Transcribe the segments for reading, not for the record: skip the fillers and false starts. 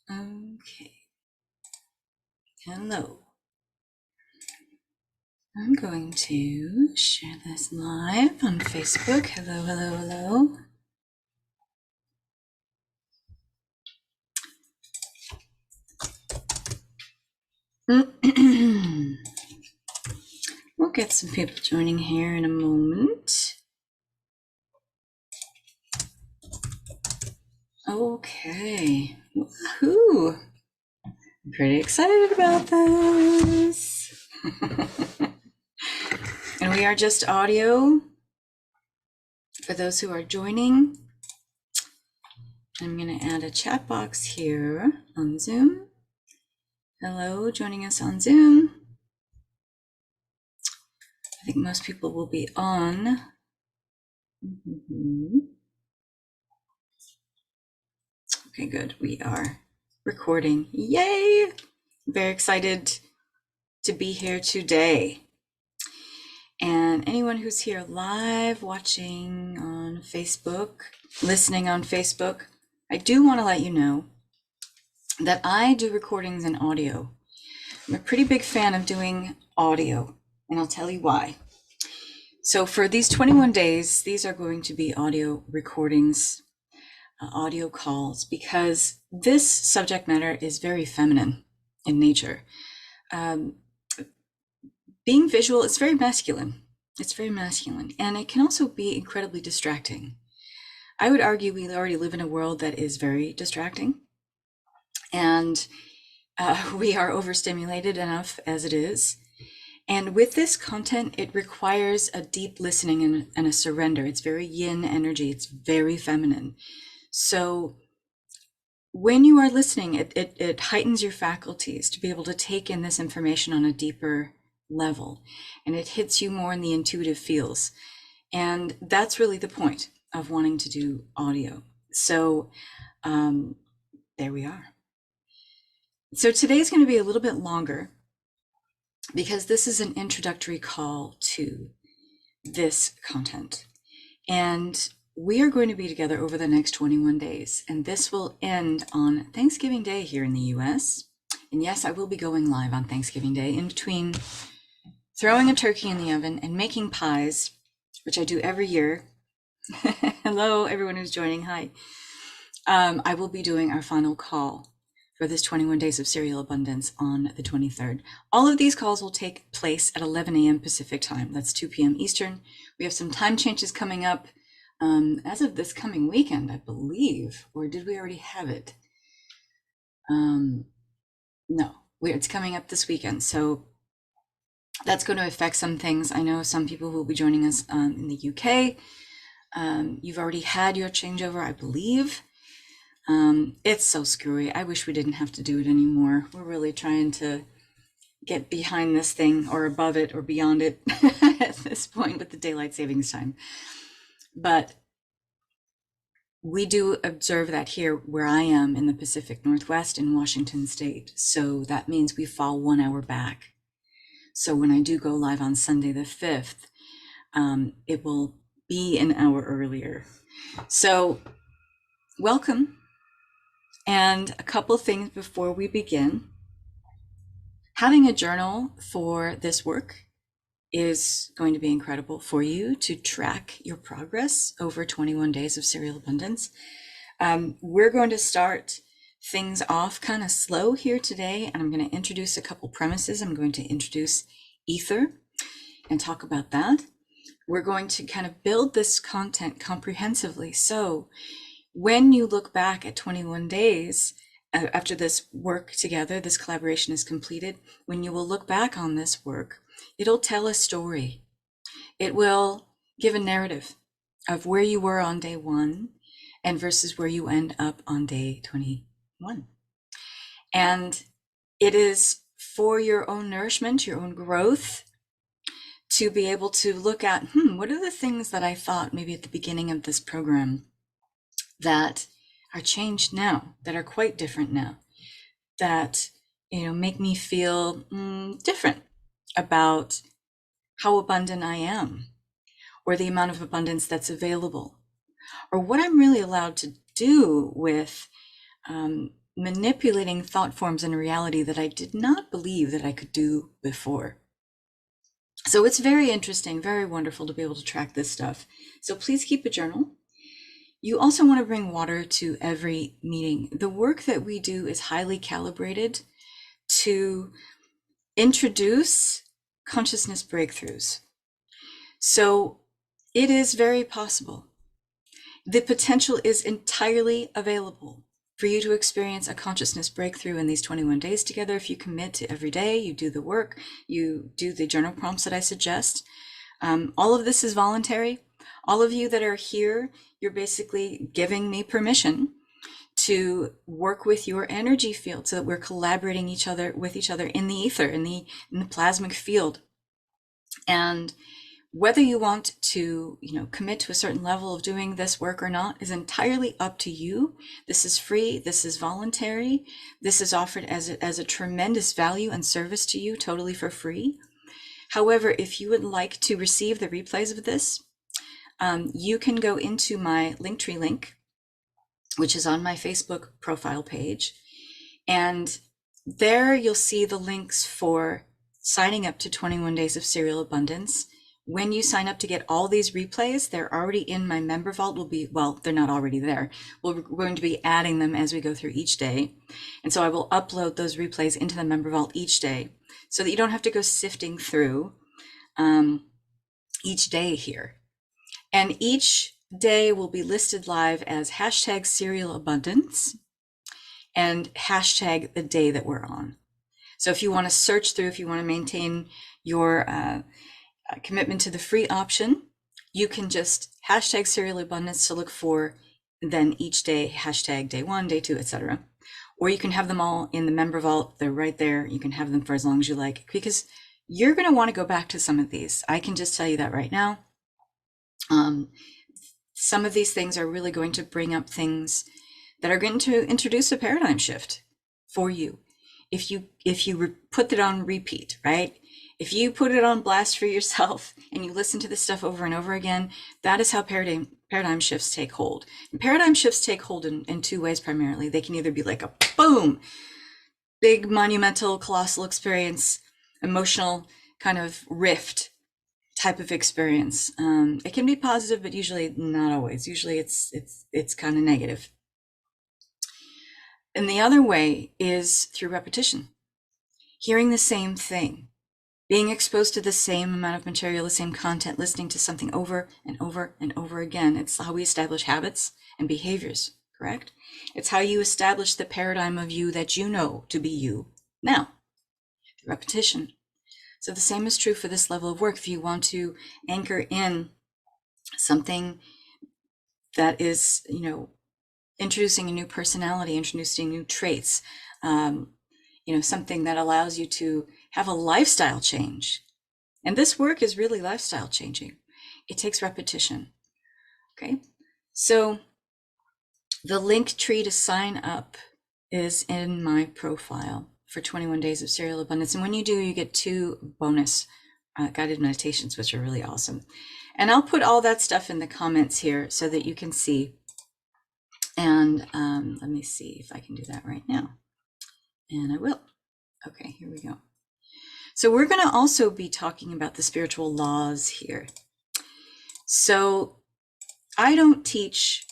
Okay. Hello. I'm going to share this live on Facebook. Hello, hello, hello. We'll get some people joining here in a moment. Okay. Woohoo! I'm pretty excited about this. And we are just audio for those who are joining. I'm going to add a chat box here on Zoom. Hello, joining us on Zoom. I think most people will be on. Okay, good. We are recording. Yay! Very excited to be here today. And anyone who's here live, watching on Facebook, listening on Facebook, I do want to let you know that I do recordings in audio. I'm a pretty big fan of doing audio, and I'll tell you why. So for these 21 days, these are going to be audio recordings, audio calls, because this subject matter is very feminine in nature. Being visual is very masculine. It's very masculine, and it can also be incredibly distracting. I would argue we already live in a world that is very distracting, and we are overstimulated enough as it is. And with this content, it requires a deep listening and a surrender. It's very yin energy. It's very feminine. So when you are listening, it heightens your faculties to be able to take in this information on a deeper level, and it hits you more in the intuitive feels. And that's really the point of wanting to do audio. So there we are. So today's going to be a little bit longer because this is an introductory call to this content. And we are going to be together over the next 21 days. And this will end on Thanksgiving Day here in the US. And yes, I will be going live on Thanksgiving Day in between throwing a turkey in the oven and making pies, which I do every year. Hello, everyone who's joining. Hi. I will be doing our final call for this 21 days of cereal abundance on the 23rd. All of these calls will take place at 11 a.m. Pacific time. That's 2 p.m. Eastern. We have some time changes coming up as of this coming weekend, I believe, or did we already have it? No, it's coming up this weekend. So that's going to affect some things. I know some people who will be joining us in the UK. You've already had your changeover, I believe. It's so screwy. I wish we didn't have to do it anymore. We're really trying to get behind this thing or above it or beyond it at this point with the daylight savings time. But we do observe that here where I am in the Pacific Northwest in Washington State. So that means we fall 1 hour back. So when I do go live on Sunday the 5th, it will be an hour earlier. So welcome. And a couple things before we begin. Having a journal for this work is going to be incredible for you to track your progress over 21 days of cereal abundance. We're going to start things off kind of slow here today, and I'm going to introduce a couple premises. I'm going to introduce Aether and talk about that. We're going to kind of build this content comprehensively. So when you look back at 21 days, after this work together, this collaboration is completed, when you will look back on this work, it'll tell a story. It will give a narrative of where you were on day 1 and versus where you end up on day 21. And it is for your own nourishment, your own growth, to be able to look at, what are the things that I thought maybe at the beginning of this program that are changed now, that are quite different now, that make me feel different about how abundant I am, or the amount of abundance that's available, or what I'm really allowed to do with manipulating thought forms in reality that I did not believe that I could do before. So it's very interesting, very wonderful to be able to track this stuff. So please keep a journal. You also want to bring water to every meeting. The work that we do is highly calibrated to introduce consciousness breakthroughs. So it is very possible. The potential is entirely available for you to experience a consciousness breakthrough in these 21 days together. If you commit to every day, you do the work, you do the journal prompts that I suggest. All of this is voluntary. All of you that are here, you're basically giving me permission to work with your energy field so that we're collaborating with each other in the ether, in the plasmic field. And whether you want to, commit to a certain level of doing this work or not is entirely up to you. This is free. This is voluntary. This is offered as a tremendous value and service to you, totally for free. However, if you would like to receive the replays of this, you can go into my Linktree link, which is on my Facebook profile page. And there you'll see the links for signing up to 21 Days of Serial Abundance. When you sign up to get all these replays, they're already in my member vault. They're not already there. We're going to be adding them as we go through each day. And so I will upload those replays into the member vault each day so that you don't have to go sifting through each day here. And each day will be listed live as hashtag Serial Abundance and hashtag the day that we're on. So if you want to search through, if you want to maintain your commitment to the free option, you can just hashtag Serial Abundance to look for then each day, hashtag day 1, day 2, etc. Or you can have them all in the member vault. They're right there. You can have them for as long as you like, because you're going to want to go back to some of these. I can just tell you that right now. Some of these things are really going to bring up things that are going to introduce a paradigm shift for you. If you put it on repeat, right? If you put it on blast for yourself and you listen to this stuff over and over again, that is how paradigm shifts take hold. And paradigm shifts take hold in two ways primarily. They can either be like a boom, big monumental colossal experience, emotional kind of rift type of experience. It can be positive, but usually not always. Usually it's kind of negative. And the other way is through repetition, hearing the same thing, being exposed to the same amount of material, the same content, listening to something over and over and over again. It's how we establish habits and behaviors, correct? It's how you establish the paradigm of you that you know to be you now, through repetition. So the same is true for this level of work. If you want to anchor in something that is, introducing a new personality, introducing new traits, something that allows you to have a lifestyle change. And this work is really lifestyle changing. It takes repetition. Okay. So the link tree to sign up is in my profile for 21 Days of Serial Abundance. And when you do, you get 2 bonus guided meditations, which are really awesome. And I'll put all that stuff in the comments here so that you can see. And let me see if I can do that right now. And I will. Okay, here we go. So we're going to also be talking about the spiritual laws here. So I don't teach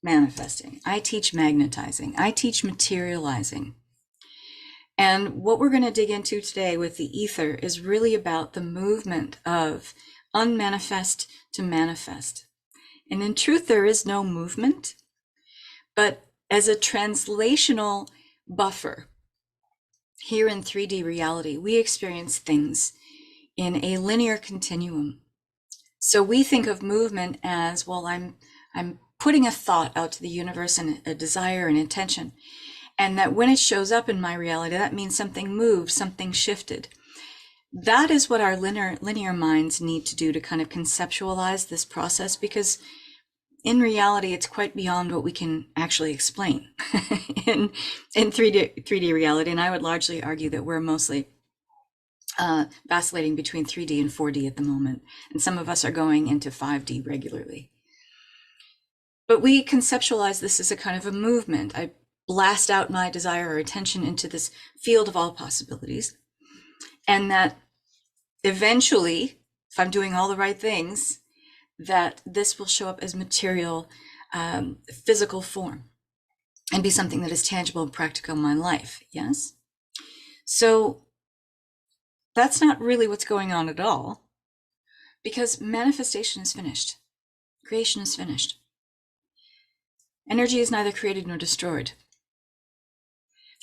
manifesting. I teach magnetizing. I teach materializing. And what we're going to dig into today with the ether is really about the movement of unmanifest to manifest. And in truth, there is no movement, but as a translational buffer, here in 3D reality, we experience things in a linear continuum. So we think of movement as, well, I'm putting a thought out to the universe and a desire and intention. And that when it shows up in my reality, that means something moved, something shifted. That is what our linear minds need to do to kind of conceptualize this process, because in reality, it's quite beyond what we can actually explain in 3D reality. And I would largely argue that we're mostly vacillating between 3D and 4D at the moment. And some of us are going into 5D regularly. But we conceptualize this as a kind of a movement. blast out my desire or attention into this field of all possibilities. And that eventually, if I'm doing all the right things, that this will show up as material, physical form and be something that is tangible and practical in my life. Yes? So that's not really what's going on at all, because manifestation is finished. Creation is finished. Energy is neither created nor destroyed.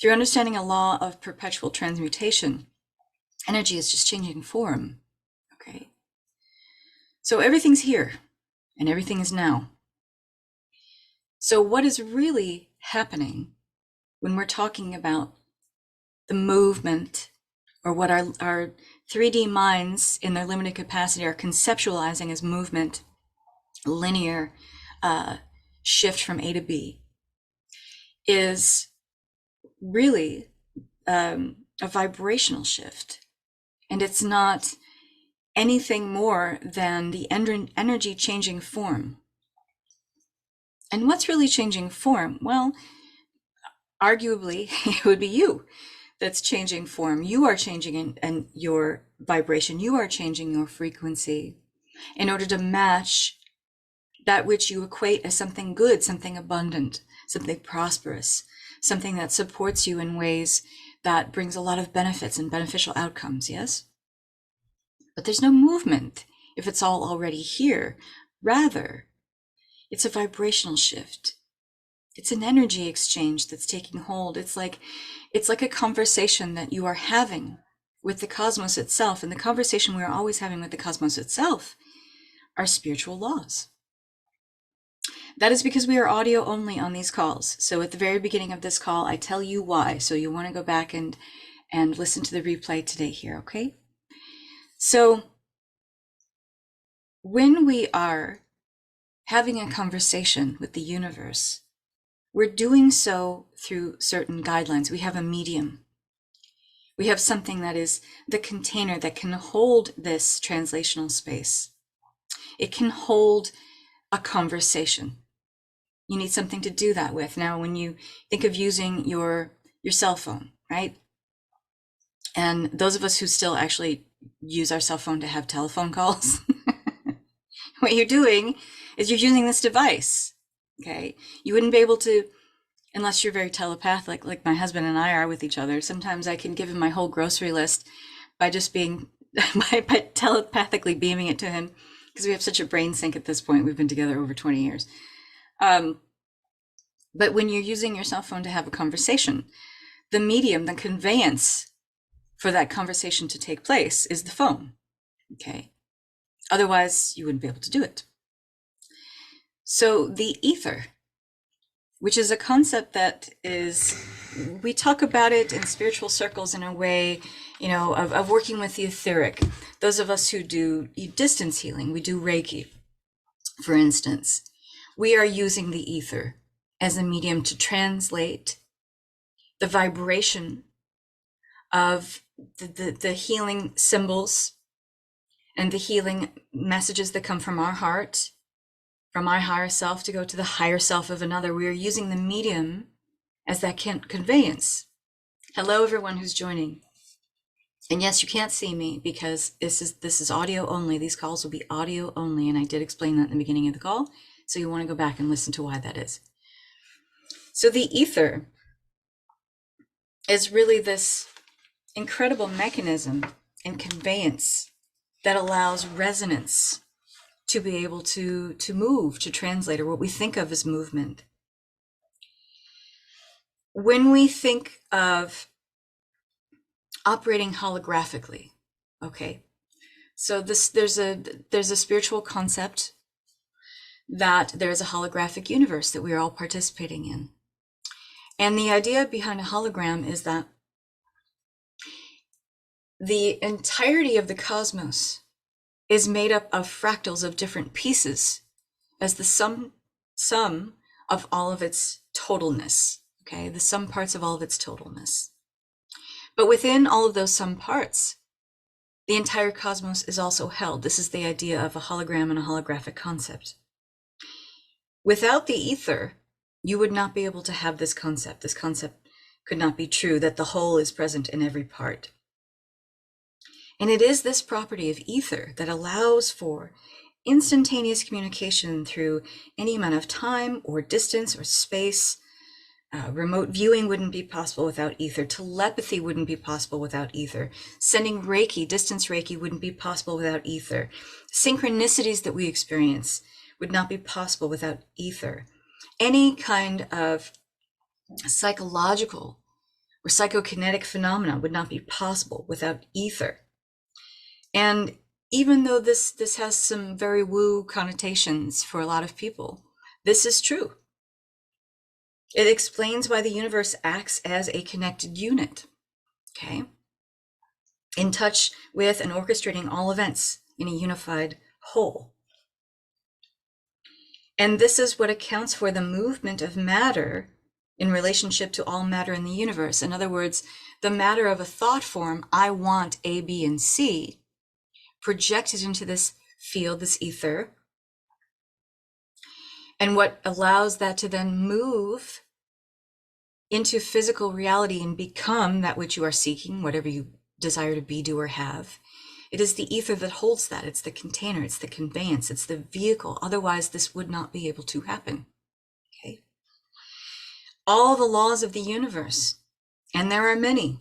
Through understanding a law of perpetual transmutation, energy is just changing form. Okay? So everything's here and everything is now. So what is really happening when we're talking about the movement, or what our 3D minds in their limited capacity are conceptualizing as movement, linear shift from A to B, is really a vibrational shift. And it's not anything more than the energy changing form. And what's really changing form? Well, arguably, it would be you that's changing form. You are changing in your vibration. You are changing your frequency in order to match that which you equate as something good, something abundant, something prosperous, something that supports you in ways that brings a lot of benefits and beneficial outcomes, yes? But there's no movement if it's all already here. Rather, it's a vibrational shift. It's an energy exchange that's taking hold. It's like a conversation that you are having with the cosmos itself. And the conversation we are always having with the cosmos itself are spiritual laws. That is because we are audio only on these calls. So at the very beginning of this call, I tell you why. So you want to go back and listen to the replay today here, okay? So when we are having a conversation with the universe, we're doing so through certain guidelines. We have a medium. We have something that is the container that can hold this translational space. It can hold a conversation. You need something to do that with. Now, when you think of using your cell phone, right? And those of us who still actually use our cell phone to have telephone calls, what you're doing is you're using this device, okay? You wouldn't be able to, unless you're very telepathic, like my husband and I are with each other. Sometimes I can give him my whole grocery list by just being, by telepathically beaming it to him, because we have such a brain sync at this point. We've been together over 20 years. But when you're using your cell phone to have a conversation, the medium, the conveyance for that conversation to take place is the phone, okay? Otherwise, you wouldn't be able to do it. So the ether, which is a concept that is, we talk about it in spiritual circles in a way, you know, of working with the etheric. Those of us who do distance healing, we do Reiki, for instance. We are using the ether as a medium to translate the vibration of the healing symbols and the healing messages that come from our heart, from our higher self, to go to the higher self of another. We are using the medium as that conveyance. Hello, everyone who's joining. And yes, you can't see me because this is audio only. These calls will be audio only, and I did explain that in the beginning of the call. So you want to go back and listen to why that is. So the ether is really this incredible mechanism and conveyance that allows resonance to be able to move, to translate, or what we think of as movement. When we think of operating holographically, okay, so there's a spiritual concept that there is a holographic universe that we are all participating in. And the idea behind a hologram is that the entirety of the cosmos is made up of fractals of different pieces as the sum of all of its totalness, okay? The sum parts of all of its totalness. But within all of those sum parts, the entire cosmos is also held. This is the idea of a hologram and a holographic concept. Without the ether, you would not be able to have this concept. This concept could not be true, that the whole is present in every part. And it is this property of ether that allows for instantaneous communication through any amount of time or distance or space. Remote viewing wouldn't be possible without ether. Telepathy wouldn't be possible without ether. Sending Reiki, distance Reiki, wouldn't be possible without ether. Synchronicities that we experience would not be possible without ether. Any kind of psychological or psychokinetic phenomena would not be possible without ether. And even though this has some very woo connotations for a lot of people, this is true. It explains why the universe acts as a connected unit, okay? In touch with and orchestrating all events in a unified whole. And this is what accounts for the movement of matter in relationship to all matter in the universe. In other words, the matter of a thought form, I want A, B, and C, projected into this field, this ether, and what allows that to then move into physical reality and become that which you are seeking, whatever you desire to be, do, or have. It is the ether that holds that. It's the container, it's the conveyance, it's the vehicle. Otherwise, this would not be able to happen. Okay. All the laws of the universe, and there are many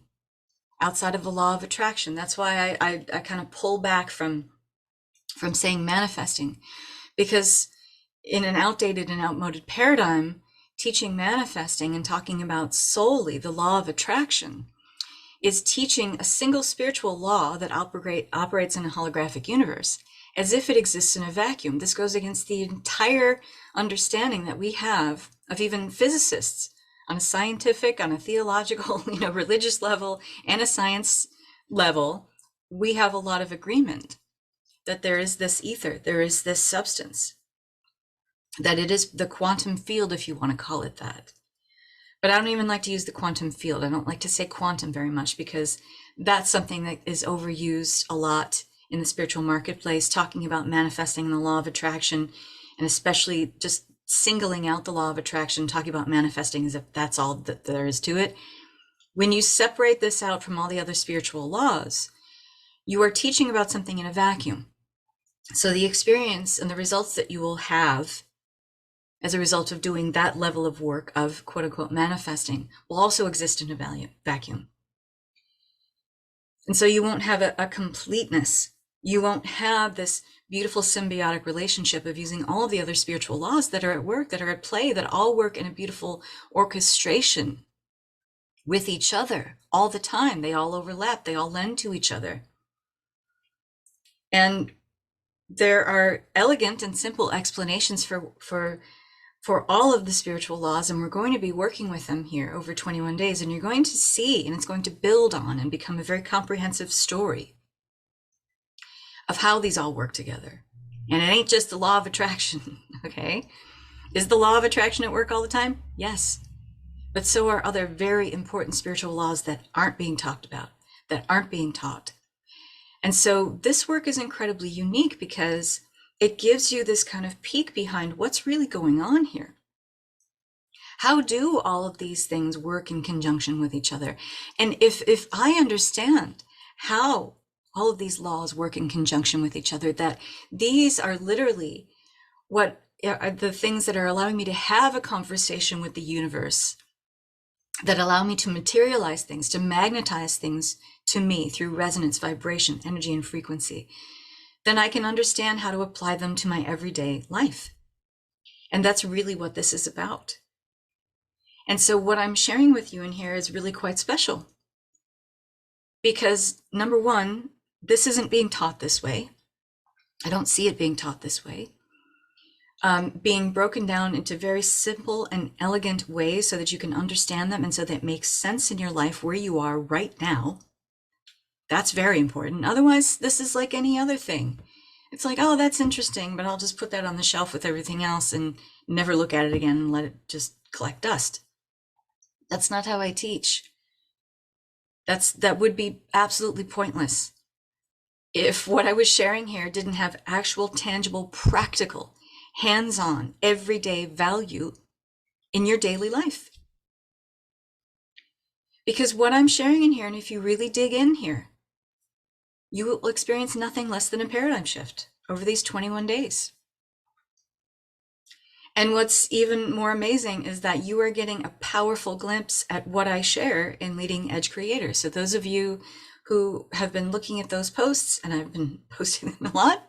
outside of the law of attraction. That's why I kind of pull back from saying manifesting, because in an outdated and outmoded paradigm, teaching manifesting and talking about solely the law of attraction is teaching a single spiritual law that operates in a holographic universe as if it exists in a vacuum. This goes against the entire understanding that we have of even physicists on a scientific, on a theological, religious level, and a science level. We have a lot of agreement that there is this ether, there is this substance, that it is the quantum field, if you want to call it that. But I don't even like to use the quantum field. I don't like to say quantum very much, because that's something that is overused a lot in the spiritual marketplace, talking about manifesting the law of attraction, and especially just singling out the law of attraction, talking about manifesting as if that's all that there is to it. When you separate this out from all the other spiritual laws, you are teaching about something in a vacuum. So the experience and the results that you will have as a result of doing that level of work of quote unquote manifesting will also exist in a vacuum. And so you won't have a completeness. You won't have this beautiful symbiotic relationship of using all of the other spiritual laws that are at work, that are at play, that all work in a beautiful orchestration with each other all the time. They all overlap, they all lend to each other. And there are elegant and simple explanations for all of the spiritual laws, and we're going to be working with them here over 21 days, and you're going to see, and it's going to build on and become a very comprehensive story of how these all work together. And it ain't just the law of attraction, okay? Is the law of attraction at work all the time? Yes. But so are other very important spiritual laws that aren't being talked about, that aren't being taught. And so this work is incredibly unique because it gives you this kind of peek behind what's really going on here. How do all of these things work in conjunction with each other? And if I understand how all of these laws work in conjunction with each other, that these are literally what are the things that are allowing me to have a conversation with the universe, that allow me to materialize things, to magnetize things to me through resonance, vibration, energy, and frequency, then I can understand how to apply them to my everyday life. And that's really what this is about. And so what I'm sharing with you in here is really quite special. Because number one, this isn't being taught this way. I don't see it being taught this way. Being broken down into very simple and elegant ways so that you can understand them and so that it makes sense in your life where you are right now. That's very important. Otherwise, this is like any other thing. It's like, oh, that's interesting, but I'll just put that on the shelf with everything else and never look at it again and let it just collect dust. That's not how I teach. That would be absolutely pointless if what I was sharing here didn't have actual, tangible, practical, hands-on, everyday value in your daily life. Because what I'm sharing in here, and if you really dig in here, you will experience nothing less than a paradigm shift over these 21 days. And what's even more amazing is that you are getting a powerful glimpse at what I share in Leading Edge Creators. So those of you who have been looking at those posts, and I've been posting them a lot.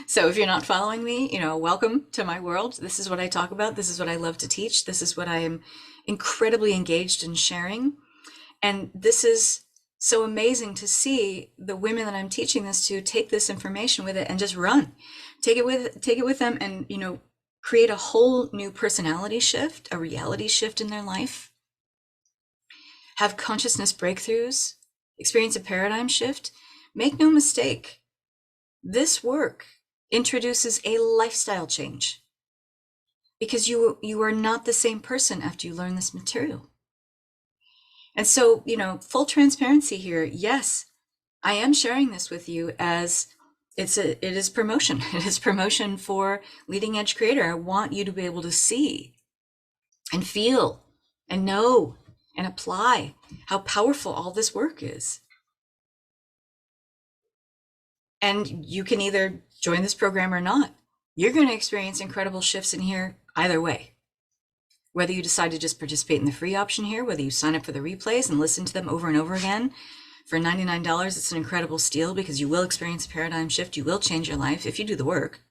So if you're not following me, welcome to my world. This is what I talk about. This is what I love to teach. This is what I am incredibly engaged in sharing. And this is so amazing to see the women that I'm teaching this to take this information with it and just run. Take it with them and, create a whole new personality shift, a reality shift in their life, have consciousness breakthroughs, experience a paradigm shift. Make no mistake, this work introduces a lifestyle change because you are not the same person after you learn this material. And so, full transparency here. Yes, I am sharing this with you as it is promotion. It is promotion for Leading Edge Creator. I want you to be able to see and feel and know and apply how powerful all this work is. And you can either join this program or not. You're going to experience incredible shifts in here either way. Whether you decide to just participate in the free option here, whether you sign up for the replays and listen to them over and over again, for $99, it's an incredible steal because you will experience a paradigm shift. You will change your life if you do the work.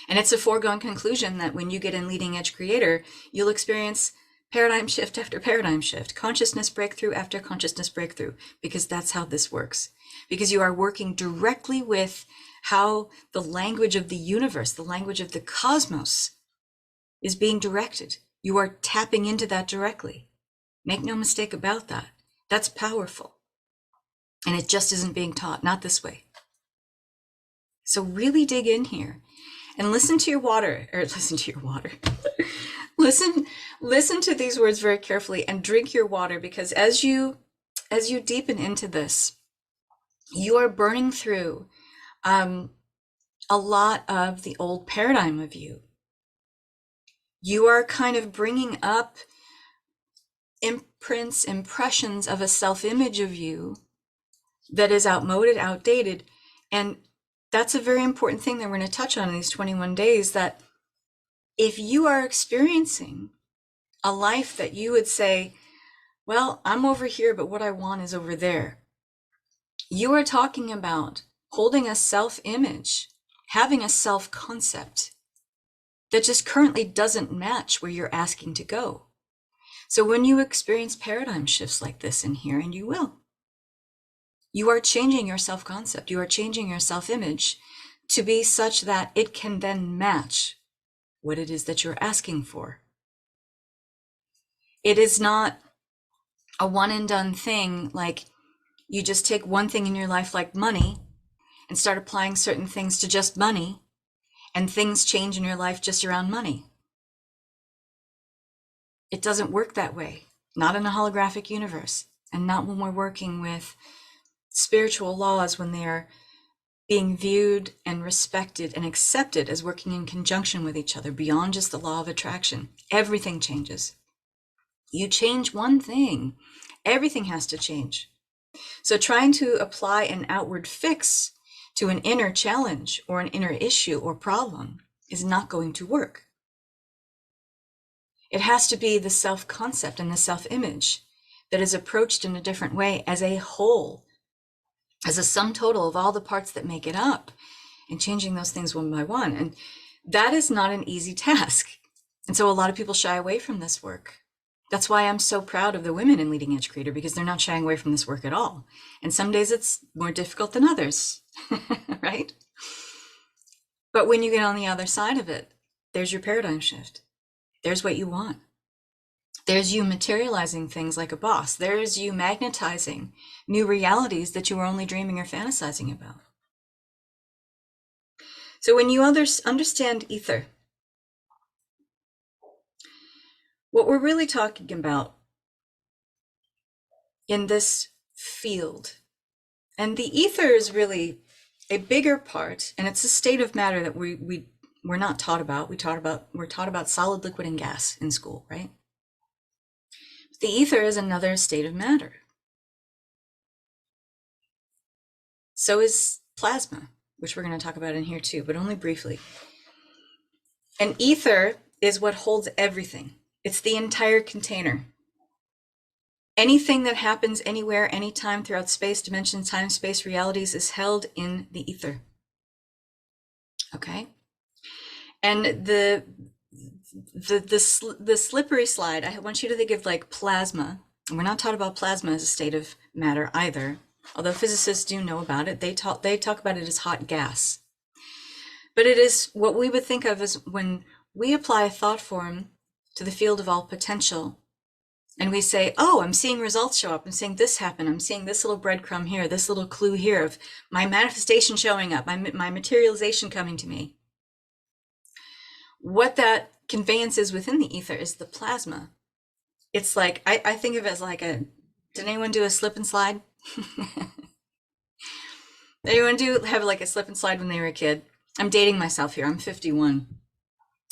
And it's a foregone conclusion that when you get in Leading Edge Creator, you'll experience paradigm shift after paradigm shift, consciousness breakthrough after consciousness breakthrough, because that's how this works. Because you are working directly with how the language of the universe, the language of the cosmos is being directed. You are tapping into that directly. Make no mistake about that. That's powerful. And it just isn't being taught, not this way. So really dig in here and listen to your water. Listen to these words very carefully and drink your water, because as you deepen into this, you are burning through a lot of the old paradigm of you. You are kind of bringing up imprints, impressions of a self-image of you that is outmoded, outdated. And that's a very important thing that we're going to touch on in these 21 days, that if you are experiencing a life that you would say, well, I'm over here, but what I want is over there. You are talking about holding a self-image, having a self-concept that just currently doesn't match where you're asking to go. So when you experience paradigm shifts like this in here, and you will, you are changing your self-concept, you are changing your self-image to be such that it can then match what it is that you're asking for. It is not a one and done thing, like you just take one thing in your life like money and start applying certain things to just money, and things change in your life just around money. It doesn't work that way, not in a holographic universe, and not when we're working with spiritual laws, when they are being viewed and respected and accepted as working in conjunction with each other beyond just the law of attraction. Everything changes. You change one thing, everything has to change. So trying to apply an outward fix to an inner challenge or an inner issue or problem is not going to work. It has to be the self-concept and the self-image that is approached in a different way as a whole, as a sum total of all the parts that make it up, and changing those things one by one. And that is not an easy task. And so a lot of people shy away from this work. That's why I'm so proud of the women in Leading Edge Creator, because they're not shying away from this work at all. And some days it's more difficult than others, right? But when you get on the other side of it, there's your paradigm shift. There's what you want. There's you materializing things like a boss. There's you magnetizing new realities that you were only dreaming or fantasizing about. So when you understand Aether, what we're really talking about in this field, and the Aether is really a bigger part, and it's a state of matter that we we're not taught about. We're taught about solid, liquid, and gas in school, right? The ether is another state of matter. So is plasma, which we're going to talk about in here too, but only briefly. And ether is what holds everything. It's the entire container. Anything that happens anywhere, anytime throughout space, dimension, time, space, realities is held in the ether. Okay? And the slippery slide, I want you to think of like plasma. And we're not taught about plasma as a state of matter either. Although physicists do know about it, they talk about it as hot gas. But it is what we would think of as when we apply a thought form to the field of all potential, and we say, oh, I'm seeing results show up. I'm seeing this happen. I'm seeing this little breadcrumb here, this little clue here of my manifestation showing up, my materialization coming to me. What that conveyance is within the ether is the plasma. It's like, I think of it as like did anyone do a slip and slide? Did anyone have like a slip and slide when they were a kid? I'm dating myself here. I'm 51.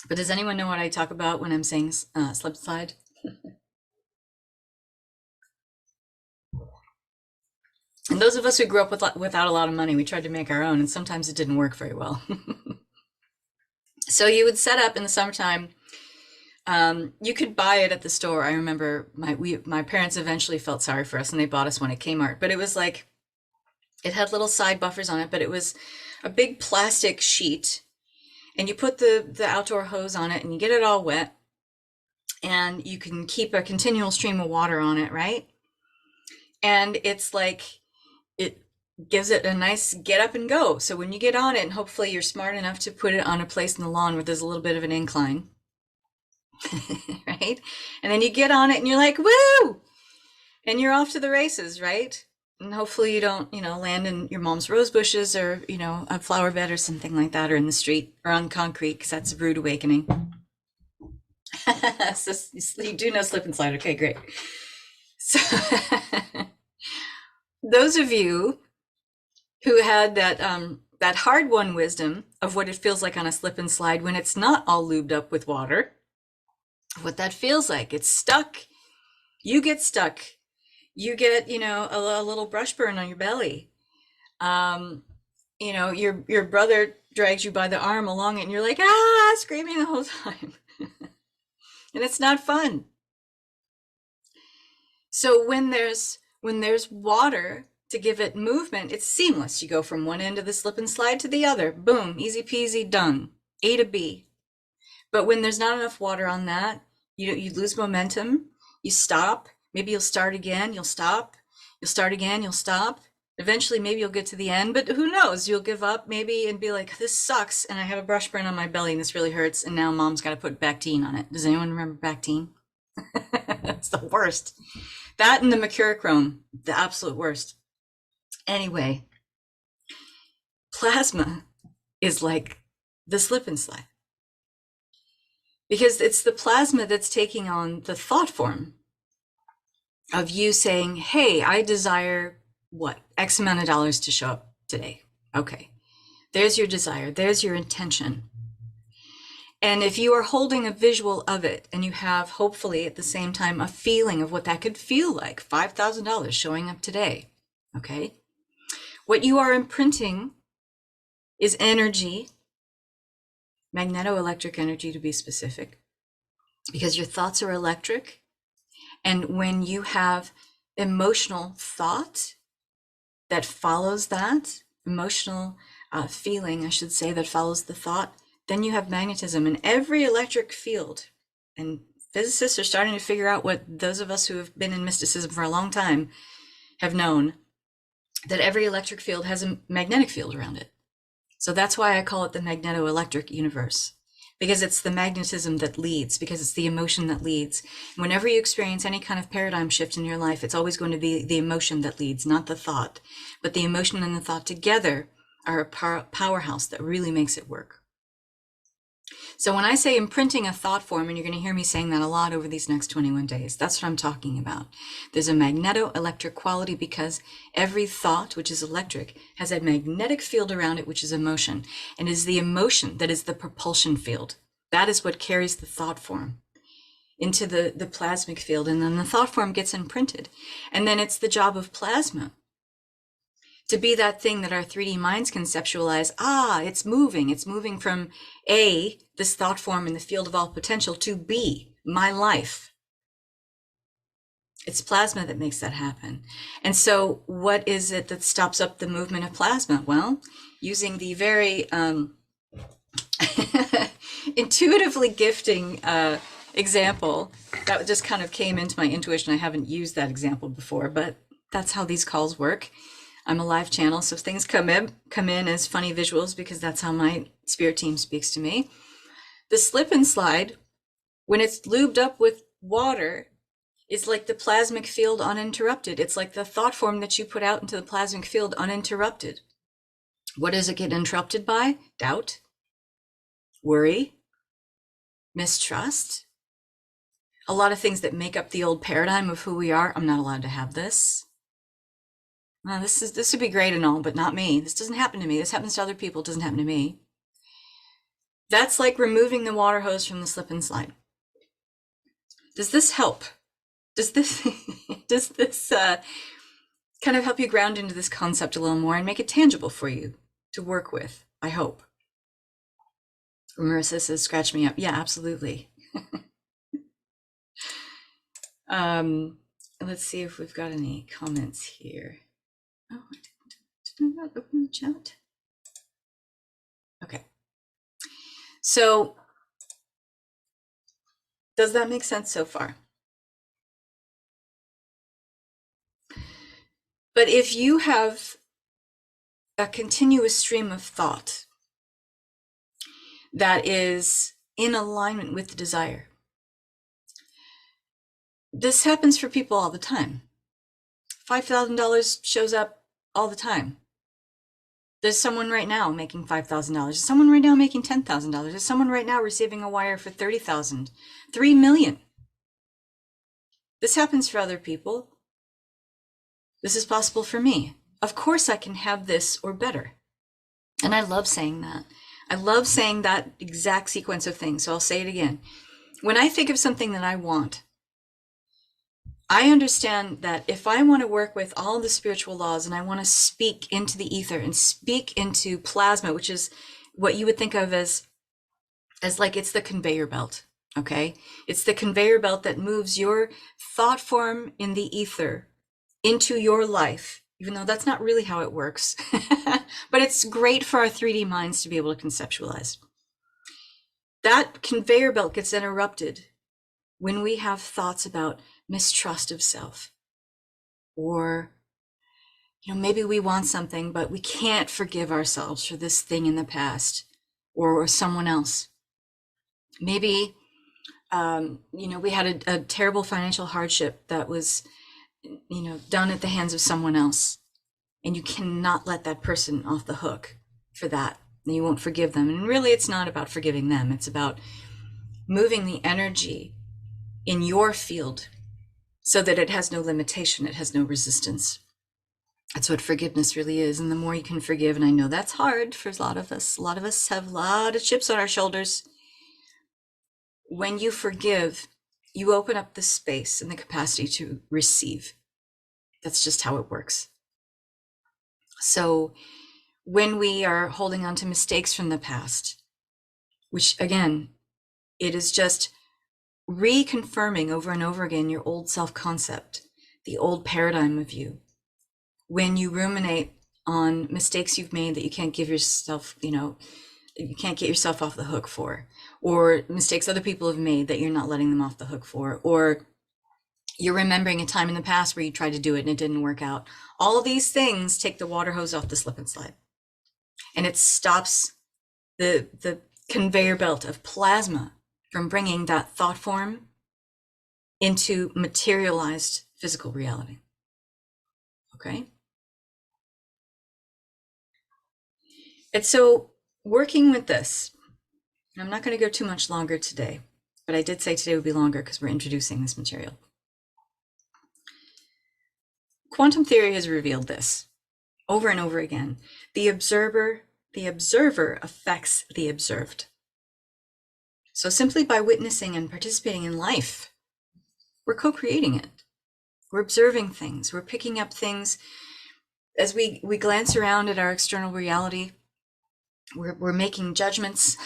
But does anyone know what I talk about when I'm saying slip and slide? And those of us who grew up without a lot of money, we tried to make our own, and sometimes it didn't work very well. So you would set up in the summertime. You could buy it at the store. I remember my parents eventually felt sorry for us, and they bought us one at Kmart. But it was like, it had little side buffers on it, but it was a big plastic sheet, and you put the outdoor hose on it, and you get it all wet, and you can keep a continual stream of water on it, right? And it's like, it gives it a nice get up and go. So when you get on it, and hopefully you're smart enough to put it on a place in the lawn where there's a little bit of an incline, right? And then you get on it and you're like, woo! And you're off to the races, right? And hopefully you don't, land in your mom's rose bushes or, a flower bed or something like that, or in the street or on concrete, because that's a rude awakening. So you do know slip and slide. Okay, great. So those of you who had that hard-won wisdom of what it feels like on a slip and slide when it's not all lubed up with water, what that feels like, it's stuck. You get stuck. You get, a little brush burn on your belly. Your brother drags you by the arm along it, and you're like, screaming the whole time. And it's not fun. So when there's water to give it movement, it's seamless. You go from one end of the slip and slide to the other. Boom, easy peasy, done. A to B. But when there's not enough water on that, you lose momentum. You stop. Maybe you'll start again. You'll stop. You'll start again. You'll stop. Eventually, maybe you'll get to the end. But who knows? You'll give up maybe and be like, this sucks. And I have a brush burn on my belly and this really hurts. And now mom's got to put Bactine on it. Does anyone remember Bactine? That's the worst. That and the mercurochrome, the absolute worst. Anyway, plasma is like the slip and slide, because it's the plasma that's taking on the thought form of you saying, hey, I desire what? X amount of dollars to show up today. Okay, there's your desire, there's your intention. And if you are holding a visual of it, and you have hopefully at the same time a feeling of what that could feel like, $5,000 showing up today, okay? What you are imprinting is energy, magnetoelectric energy to be specific, because your thoughts are electric. And when you have emotional thought that follows that, emotional feeling, I should say, that follows the thought, then you have magnetism in every electric field. And physicists are starting to figure out what those of us who have been in mysticism for a long time have known, that every electric field has a magnetic field around it. So that's why I call it the magnetoelectric universe, because it's the magnetism that leads, because it's the emotion that leads. Whenever you experience any kind of paradigm shift in your life, it's always going to be the emotion that leads, not the thought. But the emotion and the thought together are a powerhouse that really makes it work. So when I say imprinting a thought form, and you're going to hear me saying that a lot over these next 21 days, that's what I'm talking about. There's a magneto-electric quality because every thought, which is electric, has a magnetic field around it, which is emotion. And it is the emotion that is the propulsion field. That is what carries the thought form into the plasmic field. And then the thought form gets imprinted. And then it's the job of plasma to be that thing that our 3D minds conceptualize. It's moving. It's moving from A, this thought form in the field of all potential, to B, my life. It's plasma that makes that happen. And so what is it that stops up the movement of plasma? Well, using the very intuitively gifting example that just kind of came into my intuition. I haven't used that example before, but that's how these calls work. I'm a live channel, so things come in as funny visuals because that's how my spirit team speaks to me. The slip and slide, when it's lubed up with water, is like the plasmic field uninterrupted. It's like the thought form that you put out into the plasmic field uninterrupted. What does it get interrupted by? Doubt, worry, mistrust. A lot of things that make up the old paradigm of who we are. I'm not allowed to have this. This would be great and all, but not me. This doesn't happen to me. This happens to other people. It doesn't happen to me. That's like removing the water hose from the slip and slide. Does this help? Does this kind of help you ground into this concept a little more and make it tangible for you to work with? I hope. Marissa says, "Scratch me up." Yeah, absolutely. Let's see if we've got any comments here. Oh, did I not open the chat? Okay. So, does that make sense so far? But if you have a continuous stream of thought that is in alignment with the desire, this happens for people all the time. $5,000 shows up all the time. There's someone right now making $5,000. There's someone right now making $10,000. There's someone right now receiving a wire for $30,000, $3 million. This happens for other people. This is possible for me. Of course I can have this or better. And I love saying that. I love saying that exact sequence of things. So I'll say it again. When I think of something that I want, I understand that if I want to work with all the spiritual laws and I want to speak into the ether and speak into plasma, which is what you would think of as like it's the conveyor belt, okay? It's the conveyor belt that moves your thought form in the ether into your life, even though that's not really how it works. But it's great for our 3D minds to be able to conceptualize. That conveyor belt gets interrupted when we have thoughts about mistrust of self, or maybe we want something but we can't forgive ourselves for this thing in the past or someone else. Maybe we had a terrible financial hardship that was done at the hands of someone else, and you cannot let that person off the hook for that, and you won't forgive them. And really it's not about forgiving them, it's about moving the energy in your field so that it has no limitation, it has no resistance. That's what forgiveness really is. And the more you can forgive, and I know that's hard for a lot of us have a lot of chips on our shoulders. When you forgive, you open up the space and the capacity to receive. That's just how it works. So when we are holding on to mistakes from the past, which again, it is just reconfirming over and over again your old self-concept, the old paradigm of you. When you ruminate on mistakes you've made that you can't give yourself, you can't get yourself off the hook for, or mistakes other people have made that you're not letting them off the hook for, or you're remembering a time in the past where you tried to do it and it didn't work out. All of these things take the water hose off the slip and slide. And it stops the conveyor belt of plasma from bringing that thought form into materialized physical reality. Okay? And so working with this, I'm not going to go too much longer today, but I did say today would be longer because we're introducing this material. Quantum theory has revealed this over and over again. The observer affects the observed. So simply by witnessing and participating in life, we're co-creating it. We're observing things. We're picking up things as we glance around at our external reality. We're making judgments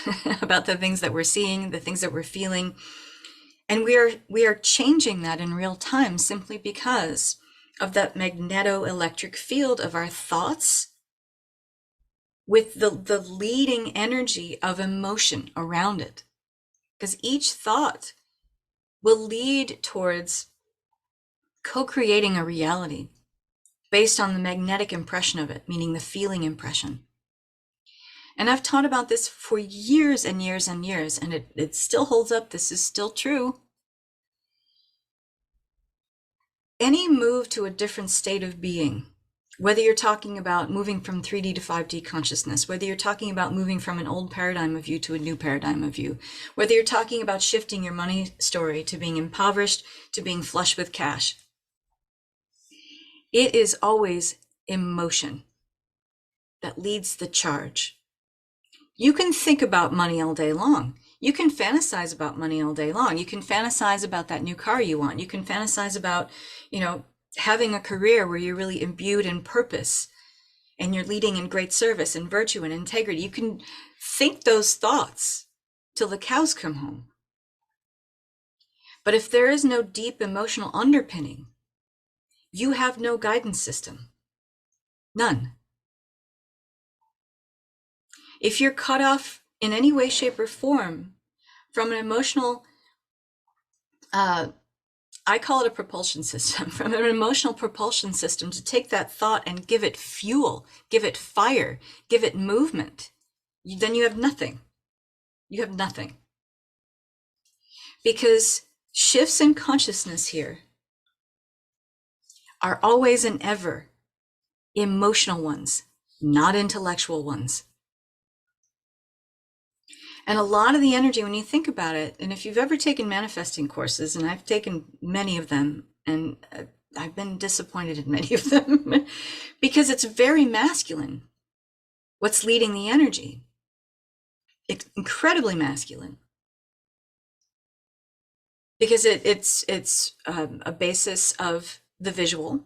about the things that we're seeing, the things that we're feeling, and we are changing that in real time simply because of that magneto-electric field of our thoughts with the leading energy of emotion around it. Because each thought will lead towards co-creating a reality based on the magnetic impression of it, meaning the feeling impression. And I've taught about this for years and years and years, and it still holds up. This is still true. Any move to a different state of being, whether you're talking about moving from 3D to 5D consciousness, whether you're talking about moving from an old paradigm of view to a new paradigm of view, whether you're talking about shifting your money story to being impoverished to being flush with cash, it is always emotion that leads the charge. You can think about money all day long. You can fantasize about money all day long. You can fantasize about that new car you want. You can fantasize about, having a career where you're really imbued in purpose and you're leading in great service and virtue and integrity. You can think those thoughts till the cows come home. But if there is no deep emotional underpinning, you have no guidance system. None. If you're cut off in any way, shape, or form from an emotional, I call it a propulsion system, from an emotional propulsion system to take that thought and give it fuel, give it fire, give it movement, then you have nothing. You have nothing. Because shifts in consciousness here are always and ever emotional ones, not intellectual ones. And a lot of the energy, when you think about it, and if you've ever taken manifesting courses, and I've taken many of them, and I've been disappointed in many of them, because it's very masculine, what's leading the energy. It's incredibly masculine. Because it's a basis of the visual,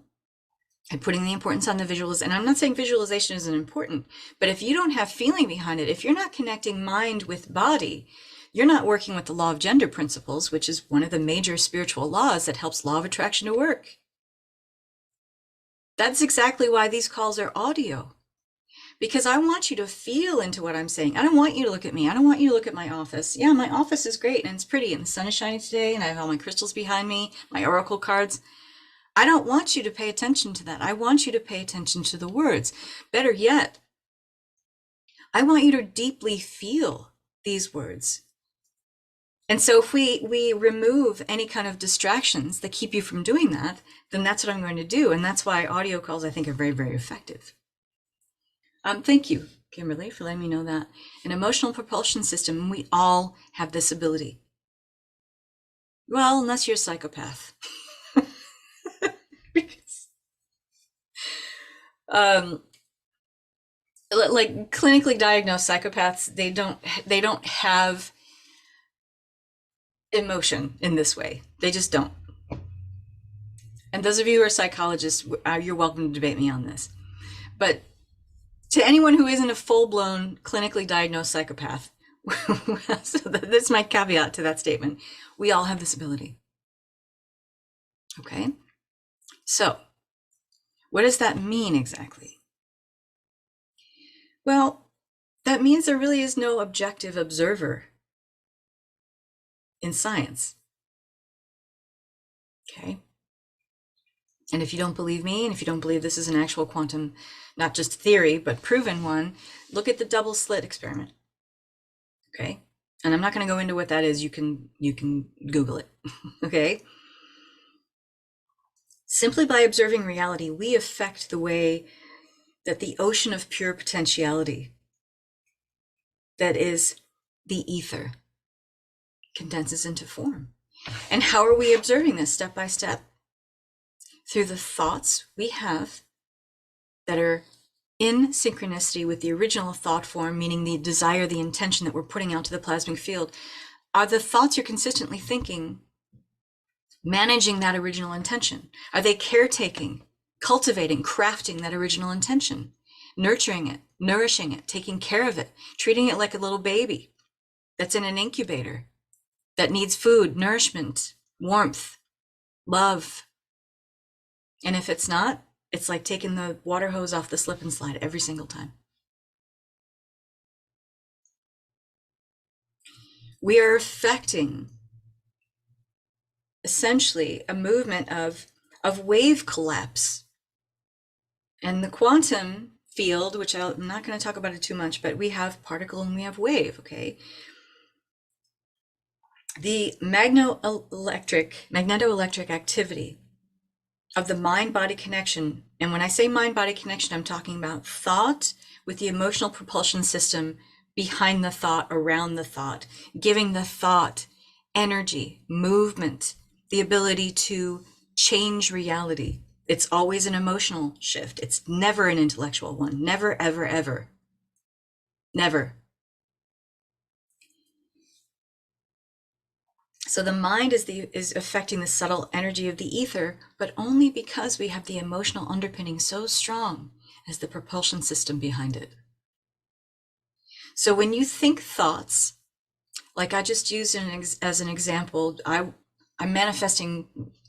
and putting the importance on the visuals. And I'm not saying visualization isn't important, but if you don't have feeling behind it, if you're not connecting mind with body, you're not working with the law of gender principles, which is one of the major spiritual laws that helps law of attraction to work. That's exactly why these calls are audio, because I want you to feel into what I'm saying. I don't want you to look at me. I don't want you to look at my office. Yeah, my office is great and it's pretty and the sun is shining today and I have all my crystals behind me, my oracle cards. I don't want you to pay attention to that. I want you to pay attention to the words. Better yet, I want you to deeply feel these words. And so if we remove any kind of distractions that keep you from doing that, then that's what I'm going to do. And that's why audio calls, I think, are very, very effective. Thank you, Kimberly, for letting me know that. An emotional propulsion system, we all have this ability. Well, unless you're a psychopath. Like clinically diagnosed psychopaths, they don't have emotion in this way. They just don't. And those of you who are psychologists, you're welcome to debate me on this. But to anyone who isn't a full-blown clinically diagnosed psychopath, so that's my caveat to that statement, we all have this ability. Okay? So, what does that mean exactly? Well, that means there really is no objective observer in science. Okay? And if you don't believe me, and if you don't believe this is an actual quantum, not just theory, but proven one, look at the double slit experiment. Okay? And I'm not going to go into what that is. You can Google it. Okay? Simply by observing reality, we affect the way that the ocean of pure potentiality that is the ether condenses into form. And how are we observing this step by step? Through the thoughts we have that are in synchronicity with the original thought form, meaning the desire, the intention that we're putting out to the plasmic field. Are the thoughts you're consistently thinking managing that original intention? Are they caretaking, cultivating, crafting that original intention, nurturing it, nourishing it, taking care of it, treating it like a little baby that's in an incubator, that needs food, nourishment, warmth, love? And if it's not, it's like taking the water hose off the slip and slide every single time. We are affecting essentially a movement of wave collapse. And the quantum field, which I'm not going to talk about it too much, but we have particle and we have wave, okay? The magnetoelectric activity of the mind-body connection, and when I say mind-body connection, I'm talking about thought with the emotional propulsion system behind the thought, around the thought, giving the thought energy, movement, the ability to change reality. It's always an emotional shift. It's never an intellectual one. Never, ever, ever. Never. So the mind is affecting the subtle energy of the ether, but only because we have the emotional underpinning so strong as the propulsion system behind it. So when you think thoughts, like I just used as an example, I'm manifesting,